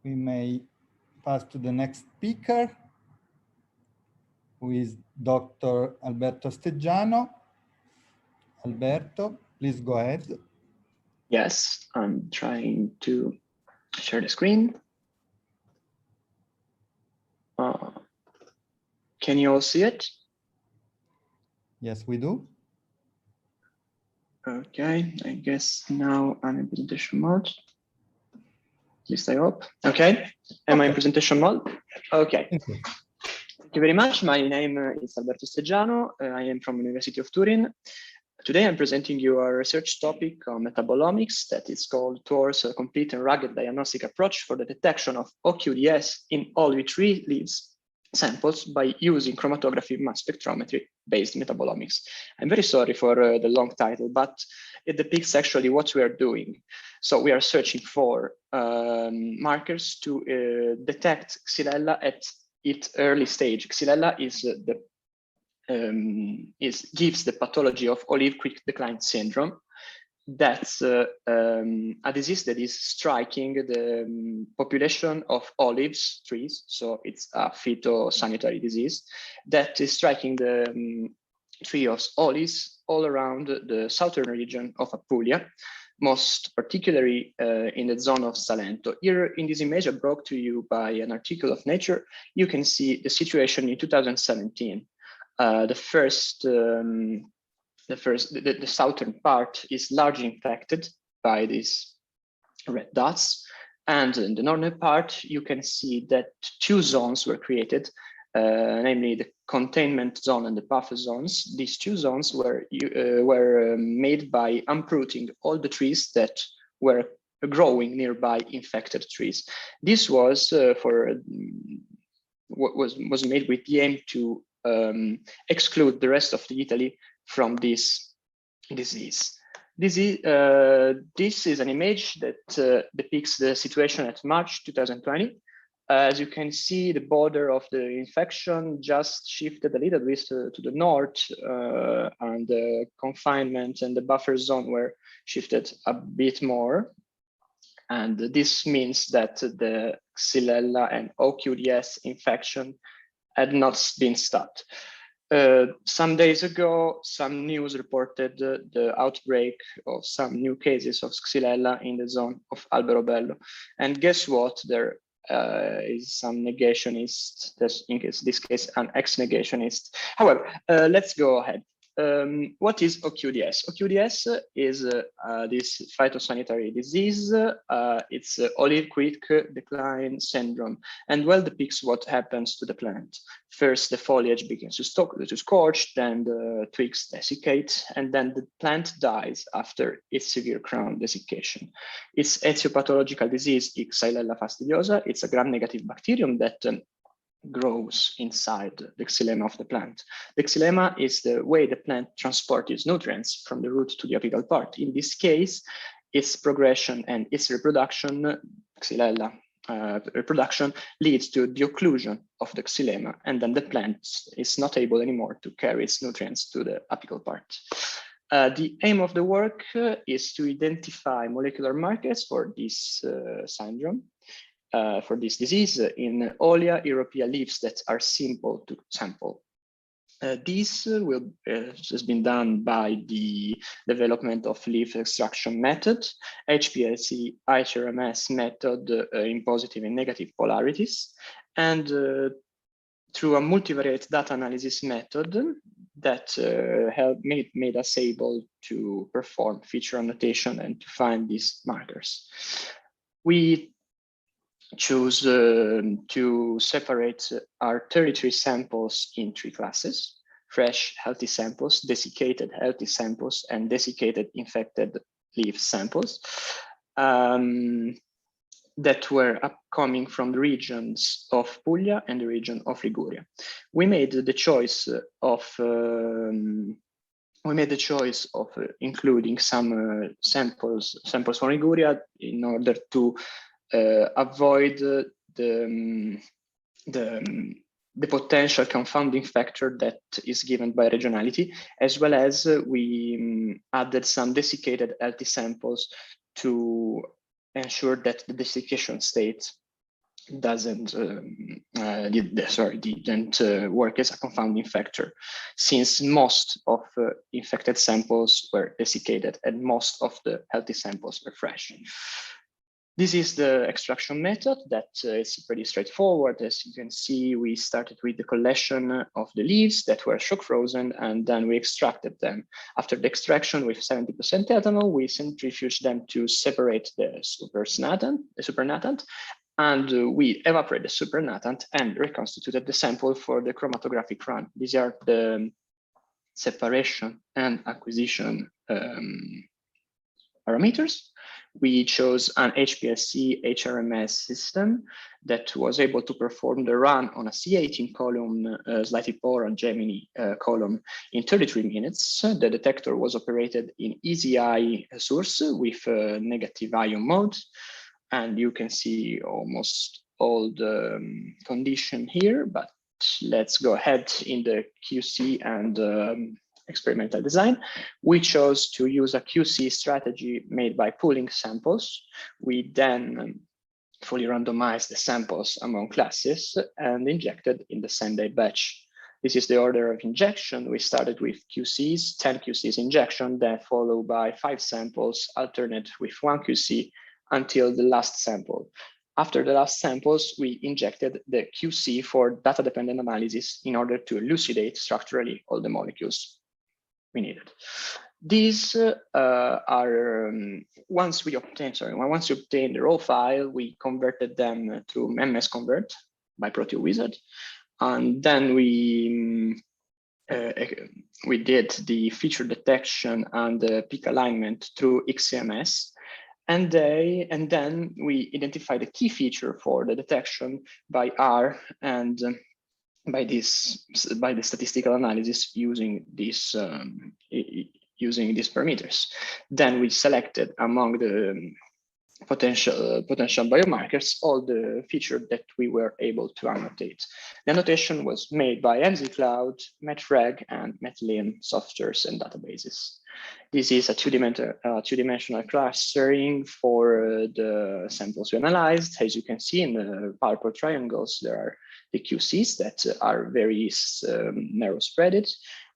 we may pass to the next speaker, who is Dr. Alberto Asteggiano. Alberto, please go ahead. Yes, I'm trying to share the screen. Can you all see it? Yes, we do. Okay, I guess now I'm in presentation mode. At least I hope. Okay, am I in presentation mode? Okay. Thank you very much. My name is Alberto Asteggiano. I am from the University of Turin. Today I'm presenting you a research topic on metabolomics that is called towards a complete and rugged diagnostic approach for the detection of OQDS in olive tree leaves samples by using chromatography-mass spectrometry based metabolomics. I'm very sorry for the long title, but it depicts actually what we are doing. So we are searching for markers to detect Xylella at its early stage. Xylella is gives the pathology of olive quick decline syndrome. That's a disease that is striking the population of olives trees. So it's a phytosanitary disease that is striking the tree of olives all around the southern region of Apulia, most particularly in the zone of Salento. Here in this image I brought to you by an article of Nature, you can see the situation in 2017. The southern part is largely infected by these red dots. And in the northern part, you can see that two zones were created, namely the containment zone and the buffer zones. These two zones were made by uprooting all the trees that were growing nearby infected trees. This was was made with the aim to exclude the rest of Italy from this disease. This is an image that depicts the situation at March 2020. As you can see, the border of the infection just shifted a little bit to the north, and the confinement and the buffer zone were shifted a bit more. And this means that the Xylella and OQDS infection had not been stopped. Some days ago, some news reported the outbreak of some new cases of Xylella in the zone of Alberobello. And guess what? There is some negationist, in this case, an ex-negationist. However, let's go ahead. What is OQDS? OQDS is this phytosanitary disease. It's olive quick decline syndrome, and well depicts what happens to the plant. First, the foliage begins to scorch, then the twigs desiccate, and then the plant dies after its severe crown desiccation. It's ethiopathological disease, Xylella fastidiosa. It's a gram-negative bacterium that grows inside the xylema of the plant. The xylema is the way the plant transports its nutrients from the root to the apical part. In this case, its progression and its reproduction, Xylella reproduction, leads to the occlusion of the xylema, and then the plant is not able anymore to carry its nutrients to the apical part. The aim of the work is to identify molecular markers for this syndrome, for this disease in Olia europaea leaves that are simple to sample. This has been done by the development of leaf extraction method, HPLC IMaSS method in positive and negative polarities, and through a multivariate data analysis method that made us able to perform feature annotation and to find these markers. We choose to separate our 33 samples in 3 classes: fresh healthy samples, desiccated healthy samples, and desiccated infected leaf samples that were coming from the regions of Puglia and the region of Liguria. We made the choice of including some samples from Liguria in order to avoid the potential confounding factor that is given by regionality, as well as we added some desiccated healthy samples to ensure that the desiccation state didn't work as a confounding factor, since most of infected samples were desiccated and most of the healthy samples were fresh. This is the extraction method that is pretty straightforward. As you can see, we started with the collection of the leaves that were shock frozen, and then we extracted them. After the extraction with 70% ethanol, we centrifuged them to separate the supernatant, and we evaporated the supernatant and reconstituted the sample for the chromatographic run. These are the separation and acquisition parameters. We chose an HPLC HRMS system that was able to perform the run on a C18 column, slightly poor Gemini column in 33 minutes. The detector was operated in easy-eye source with negative ion mode. And you can see almost all the condition here, but let's go ahead in the QC and experimental design. We chose to use a QC strategy made by pooling samples. We then fully randomized the samples among classes and injected in the same day batch. This is the order of injection. We started with QCs, 10 QCs injection, then followed by 5 samples, alternate with 1 QC until the last sample. After the last samples, we injected the QC for data-dependent analysis in order to elucidate structurally all the molecules we needed. These once you obtain the raw file, we converted them to MS Convert by ProteoWizard, and then we did the feature detection and the peak alignment through XCMS, and then we identified a key feature for the detection by R and by the statistical analysis using these parameters. Then we selected among the potential biomarkers all the features that we were able to annotate. The annotation was made by MZCloud, MetReg, and MetLin softwares and databases. This is a two-dimensional clustering for the samples we analyzed. As you can see in the purple triangles, there are the QCs that are very narrow spreaded.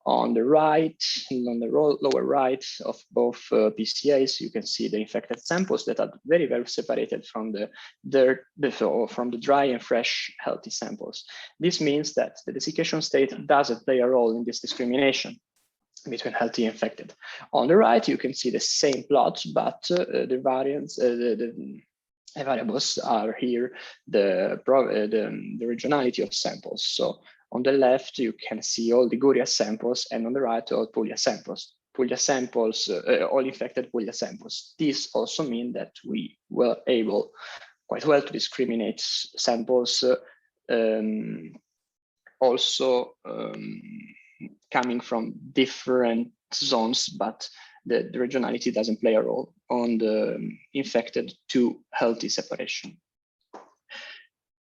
On the right, on the lower right of both PCAs, you can see the infected samples that are very well separated from the dry and fresh healthy samples. This means that the desiccation state doesn't play a role in this discrimination between healthy and infected. On the right, you can see the same plot, but the variance, the variables are here, the regionality of samples. So on the left, you can see all the Guria samples, and on the right, all Puglia samples. Puglia samples, all infected Puglia samples. This also means that we were able quite well to discriminate samples coming from different zones, but the regionality doesn't play a role on the infected to healthy separation.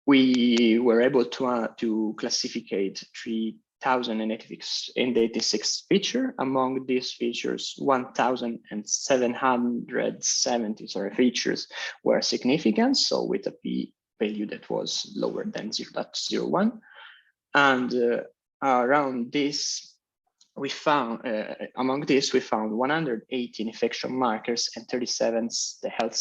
We were able to classificate 3,086 features. Among these features, 1,770 features were significant, so with a p-value that was lower than 0.01. And around this, we found among these we found 118 infection markers and 37 the health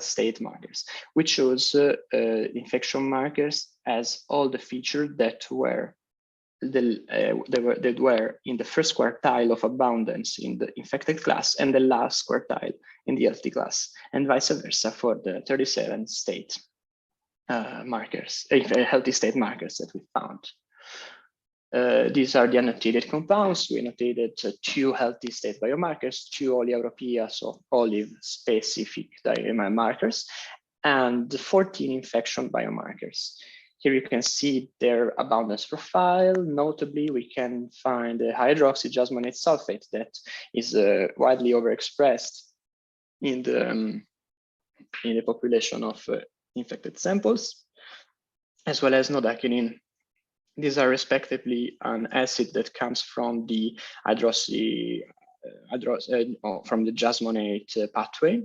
state markers. We chose infection markers as all the features that were in the first quartile of abundance in the infected class and the last quartile in the healthy class, and vice versa for the 37 state markers, healthy state markers that we found. These are the annotated compounds. We annotated 2 healthy state biomarkers, 2 Olive-Europea, so olive-specific markers, and 14 infection biomarkers. Here you can see their abundance profile. Notably, we can find the hydroxyjasmonate sulfate that is widely overexpressed in the population of infected samples, as well as nodaquinin. These are respectively an acid that comes from the from the jasmonate pathway.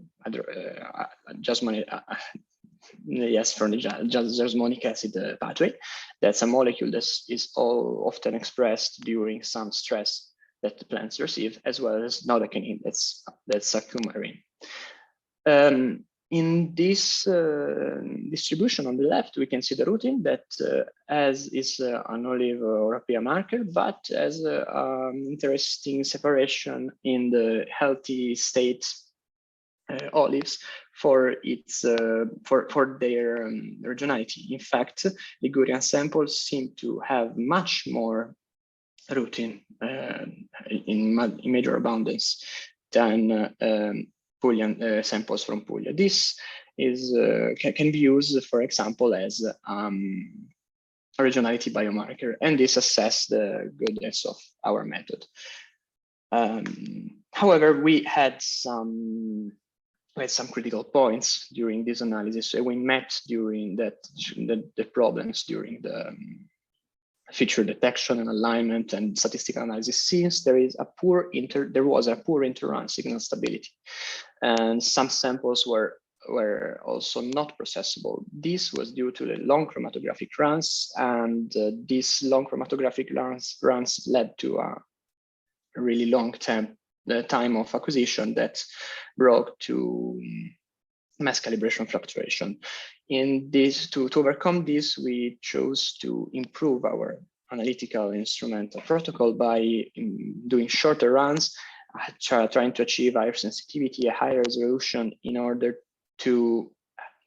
yes, from the jasmonic acid pathway. That's a molecule that is often expressed during some stress that the plants receive, as well as nodecanin, that's a coumarin. In this distribution on the left, we can see the routine that as is an olive or a pear marker, but as interesting separation in the healthy state olives for its for their regionality. In fact, Ligurian samples seem to have much more rutin in major abundance than Puglian samples from Puglia. This is can be used, for example, as originality biomarker, and this assess the goodness of our method. However, we had some critical points during this analysis. So we met during the problems during the feature detection and alignment and statistical analysis, since there was a poor inter-run signal stability, and some samples were also not processable. This was due to the long chromatographic runs, and these long chromatographic runs led to a really long time of acquisition that brought to mass calibration fluctuation. In this, to overcome this, we chose to improve our analytical instrumental protocol by doing shorter runs, trying to achieve higher sensitivity, a higher resolution in order to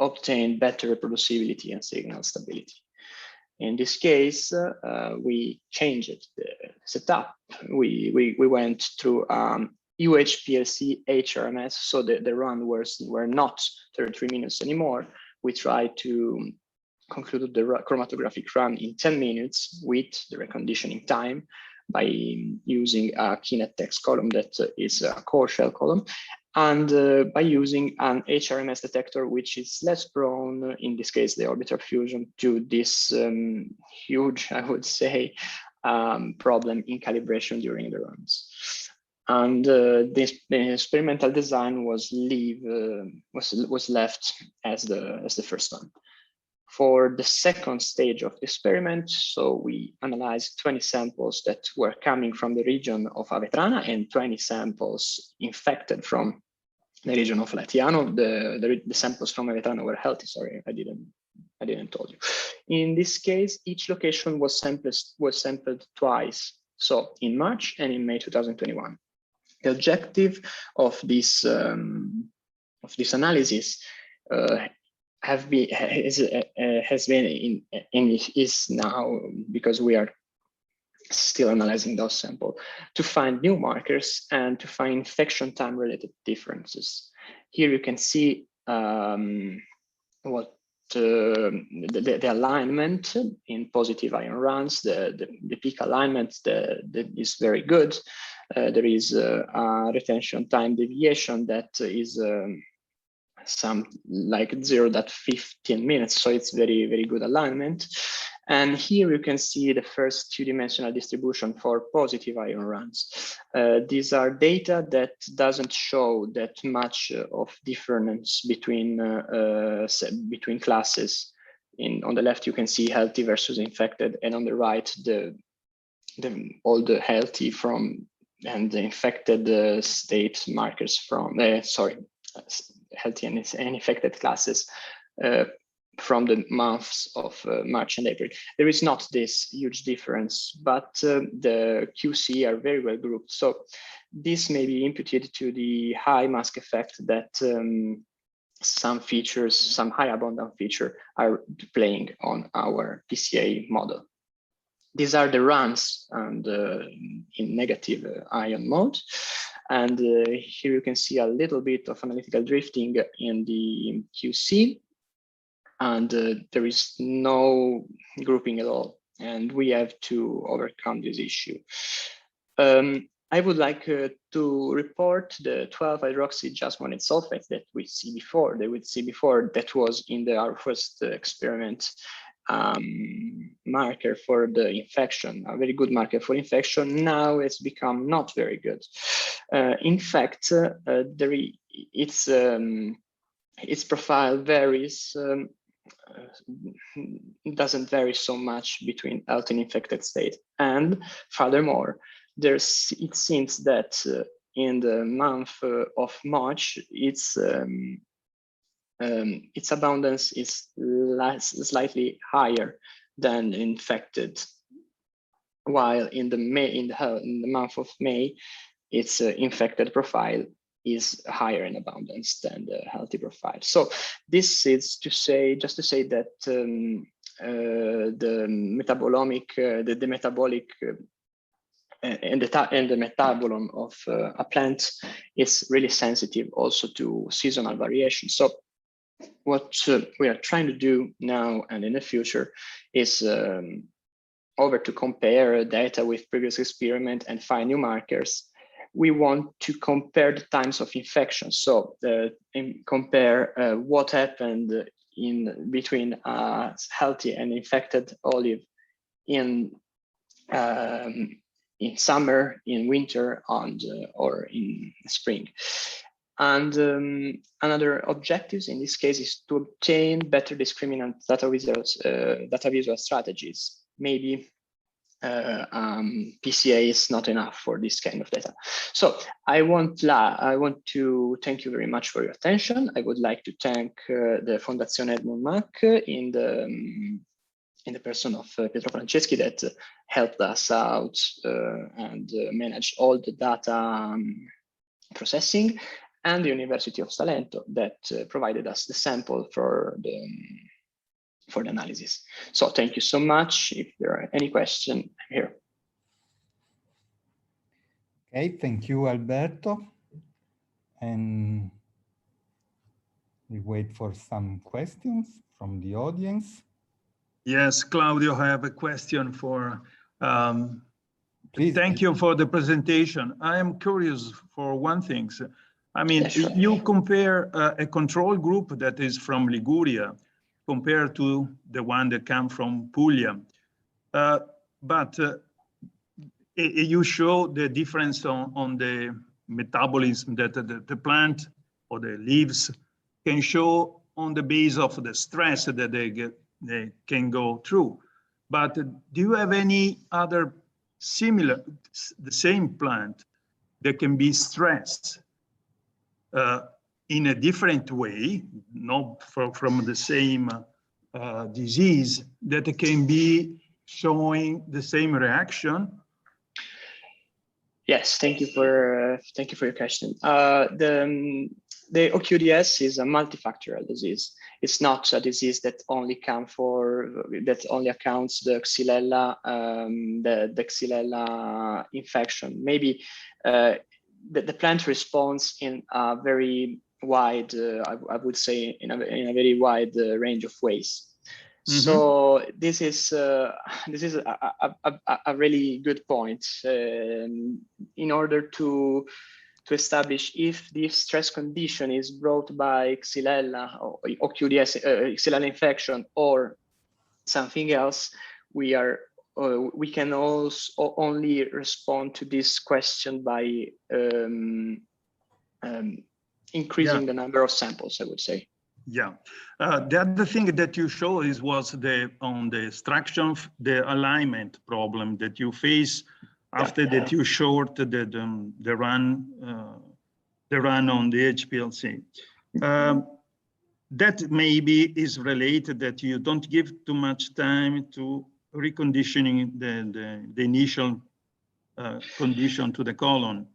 obtain better reproducibility and signal stability. In this case, we changed the setup. We went through UHPLC HRMS, so the run were not 33 minutes anymore. We tried to conclude the chromatographic run in 10 minutes with the reconditioning time by using a Kinetex column that is a core shell column, and by using an HRMS detector, which is less prone, in this case, the orbital fusion, to this huge, I would say, problem in calibration during the runs. And the experimental design was left as the first one. For the second stage of the experiment, so we analyzed 20 samples that were coming from the region of Avetrana and 20 samples infected from the region of Latiano. The samples from Avetrana were healthy. Sorry, I didn't tell you. In this case, each location was sampled twice, so in March and in May 2021. The objective of this analysis is now, because we are still analyzing those samples, to find new markers and to find infection time related differences. Here you can see what the alignment in positive ion runs, the peak alignment is very good. There is a retention time deviation that is some like 0.15 minutes, so it's very, very good alignment. And here you can see the first two-dimensional distribution for positive ion runs. These are data that doesn't show that much of difference between classes. On the left, you can see healthy versus infected, and on the right, all the healthy from and the infected state markers from healthy and infected classes from the months of March and April. There is not this huge difference, but the QC are very well grouped. So this may be imputed to the high mask effect that some features, some high abundant feature are playing on our PCA model. These are the runs and in negative ion mode. And here you can see a little bit of analytical drifting in the QC, and there is no grouping at all. And we have to overcome this issue. I would like to report the 12-hydroxy jasmonate sulfate that we see before. That was in our first experiment. Marker for the infection, a very good marker for infection. Now it's become not very good. In fact, its profile varies doesn't vary so much between healthy and infected state. And furthermore, it seems that in the month of March, its abundance is slightly higher than infected, while in the month of May, its infected profile is higher in abundance than the healthy profile. So this is just to say that the metabolomic, the metabolic and the metabolome of a plant is really sensitive also to seasonal variation. So what we are trying to do now and in the future is to compare data with previous experiment and find new markers. We want to compare the times of infection. So compare what happened in between healthy and infected olive in summer, in winter, or in spring. And another objectives in this case is to obtain better discriminant data visual strategies. Maybe PCA is not enough for this kind of data. So I want to thank you very much for your attention. I would like to thank the Fondazione Edmund Mack in the person of Pietro Franceschi that helped us out and managed all the data processing, and the University of Salento that provided us the sample for the analysis. So thank you so much. If there are any questions, I'm here. Okay, thank you, Alberto. And we wait for some questions from the audience. Yes, Claudio, I have a question for, Please. Thank you for the presentation. I am curious for one thing. I mean, Yeah, sure. You compare a control group that is from Liguria compared to the one that come from Puglia. But you show the difference on the metabolism that the plant or the leaves can show on the base of the stress that they can go through. But do you have any other similar, the same plant that can be stressed in a different way, not from the same disease, that can be showing the same reaction? Yes, thank you for your question. The OQDS is a multifactorial disease. It's not a disease that only accounts the Xylella, the Xylella infection. Maybe the plant responds in a very wide, I would say, in a very wide range of ways. Mm-hmm. So this is a really good point. In order to establish if this stress condition is brought by Xylella or OQDS, Xylella infection, or something else, we can also only respond to this question by increasing the number of samples, I would say. Yeah. The other thing that you show was on the extraction, the alignment problem that you face after that you short the run on the HPLC. That maybe is related that you don't give too much time to reconditioning the initial condition to the colon.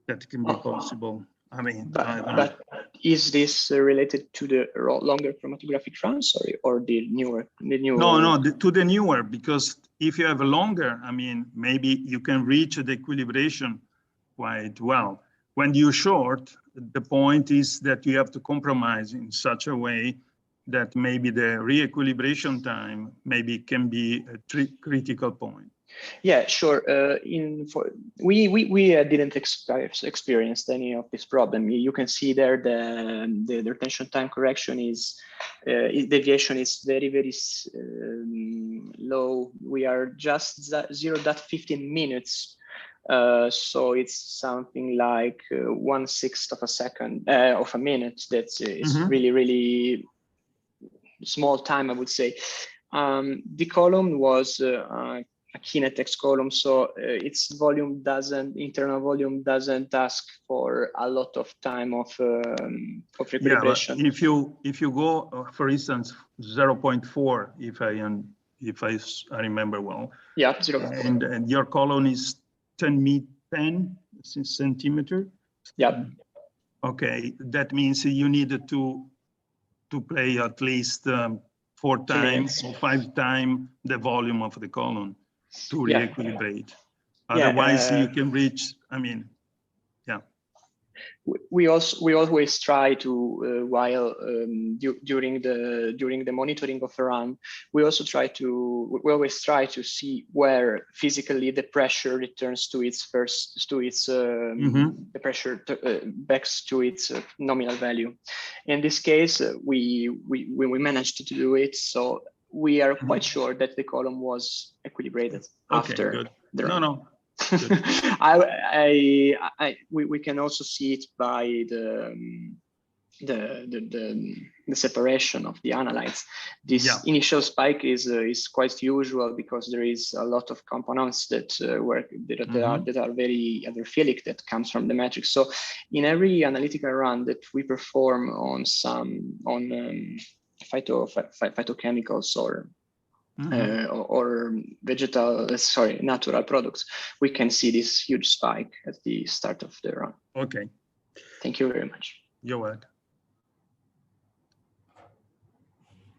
That can be possible. I mean, but is this related to the longer chromatographic runs or the newer? No, to the newer, because if you have a longer, I mean, maybe you can reach the equilibration quite well. When you short, the point is that you have to compromise in such a way that maybe the re-equilibration time maybe can be a critical point. Yeah, sure. We didn't experience any of this problem. You can see there the retention time correction is deviation is very low. We are just 0.15 minutes. So it's something like 1/6 of a second of a minute. That is really small time, I would say. The column was a Kinetex column, so its volume internal volume doesn't ask for a lot of time of recalibration. Yeah, if you go, for instance, 0.4, if I remember well. Yeah, 0.4. And your column is 10 centimeter. Yeah. Okay, that means you needed to play at least 4 times or 5 times the volume of the column to re-equilibrate. Otherwise, you can reach, I mean, yeah. We always try to while during the monitoring of a run, we always try to see where physically the pressure returns to its the pressure back to its nominal value. In this case, we managed to do it, so we are quite sure that the column was equilibrated after the run. No. We can also see it by the separation of the analytes. This initial spike is quite usual because there is a lot of components that are very hydrophilic that comes from the matrix. So in every analytical run that we perform on phytochemicals or natural products, we can see this huge spike at the start of the run. Okay. Thank you very much. You're welcome.